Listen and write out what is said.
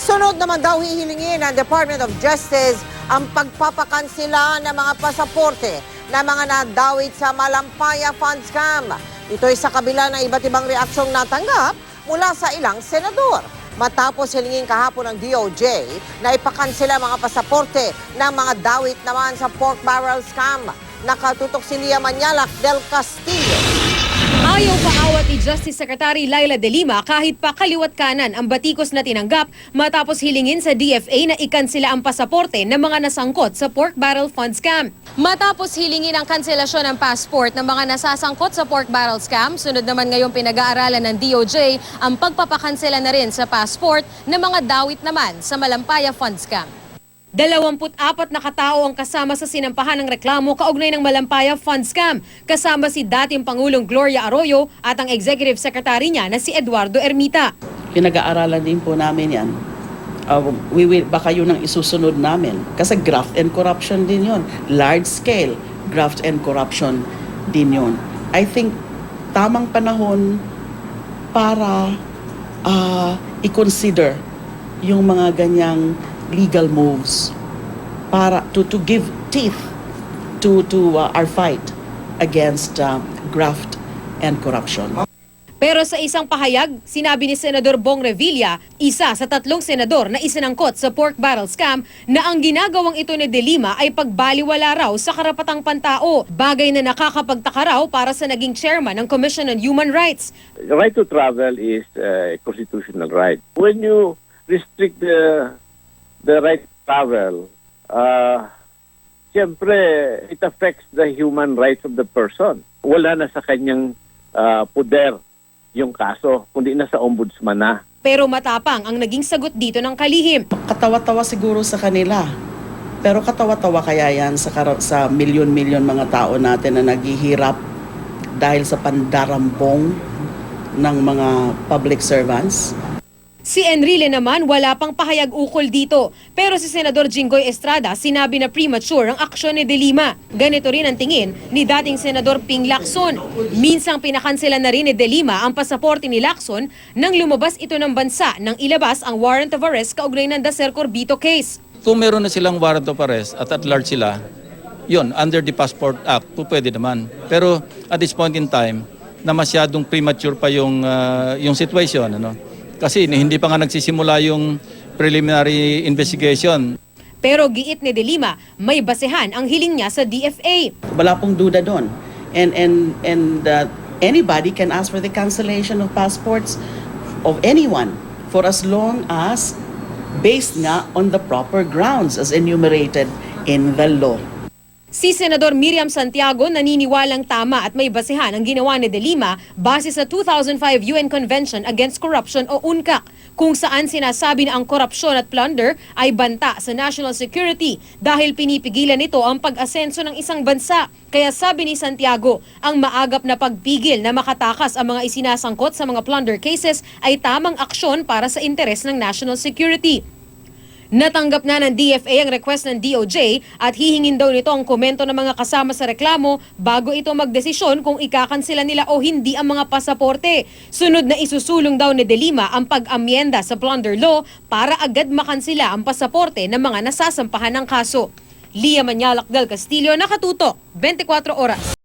Sunod naman daw hihilingin ng Department of Justice ang pagpapakansela ng mga pasaporte na mga nadawit sa Malampaya Fund Scam. Ito'y sa kabila ng iba't ibang reaksyong natanggap mula sa ilang senador. Matapos hilingin kahapon ng DOJ na ipakansela mga pasaporte ng mga dawit naman sa pork barrel scam. Nakatutok si Lia Manialac del Castillo. Ayaw paawat ni Justice Secretary Laila De Lima kahit pa kaliwat kanan ang batikos na tinanggap matapos hilingin sa DFA na ikansela ang pasaporte ng mga nasangkot sa pork barrel fund scam. Matapos hilingin ang kanselasyon ng passport ng mga nasasangkot sa pork barrel scam, sunod naman ngayong pinag-aaralan ng DOJ ang pagpapakansela na rin sa passport ng mga dawit naman sa Malampaya fund scam. 24 na katao ang kasama sa sinampahan ng reklamo kaugnay ng Malampaya Fund Scam, kasama si dating Pangulong Gloria Arroyo at ang Executive Secretary niya na si Eduardo Ermita. Pinag-aaralan din po namin yan. Baka yun ang isusunod namin. Kasi graft and corruption din yun. Large scale graft and corruption din yun. I think tamang panahon para i-consider yung mga ganyang legal moves para to give teeth to our fight against graft and corruption. Pero sa isang pahayag, sinabi ni Senador Bong Revilla, isa sa 3 senador na isinangkot sa pork barrel scam, na ang ginagawang ito ni De Lima ay pagbaliwala raw sa karapatang pantao, bagay na nakakapagtaka raw para sa naging chairman ng Commission on Human Rights. The right to travel is a constitutional right. When you restrict the right to travel, siyempre, it affects the human rights of the person. Wala na sa kanyang poder yung kaso, kundi na sa ombudsman na. Pero matapang ang naging sagot dito ng kalihim. Katawa-tawa siguro sa kanila. Pero katawa-tawa kaya yan sa milyon-milyon mga tao natin na naghihirap dahil sa pandarambong ng mga public servants? Si Enrile naman wala pang pahayag ukol dito. Pero si Senador Jinggoy Estrada sinabi na premature ang aksyon ni De Lima. Ganito rin ang tingin ni dating Senador Ping Lacson. Minsang pinakansela na rin ni De Lima ang pasaporte ni Lacson nang lumabas ito ng bansa nang ilabas ang warrant of arrest kaugnay ng Dacer Corbito case. Kung meron na silang warrant of arrest at large sila, yun, under the Passport Act, pwede naman. Pero at this point in time, na masyadong premature pa yung situation, ano? Kasi hindi pa nga nagsisimula yung preliminary investigation. Pero giit ni De Lima, may basehan ang hiling niya sa DFA. Wala pong duda doon. And anybody can ask for the cancellation of passports of anyone for as long as based nga on the proper grounds as enumerated in the law. Si Senador Miriam Santiago naniniwalang tama at may basehan ang ginawa ni De Lima base sa 2005 UN Convention Against Corruption o UNCAC, kung saan sinasabi na ang korupsyon at plunder ay banta sa national security dahil pinipigilan nito ang pag-asenso ng isang bansa. Kaya sabi ni Santiago, ang maagap na pagpigil na makatakas ang mga isinasangkot sa mga plunder cases ay tamang aksyon para sa interes ng national security. Natanggap na ng DFA ang request ng DOJ at hihingin daw nito ang komento ng mga kasama sa reklamo bago ito magdesisyon kung ikakansela nila o hindi ang mga pasaporte. Sunod na isusulong daw ni De Lima ang pag-amyenda sa plunder law para agad makansela ang pasaporte ng mga nasasampahan ng kaso. Lia Manialac del Castillo, nakatutok, 24 oras.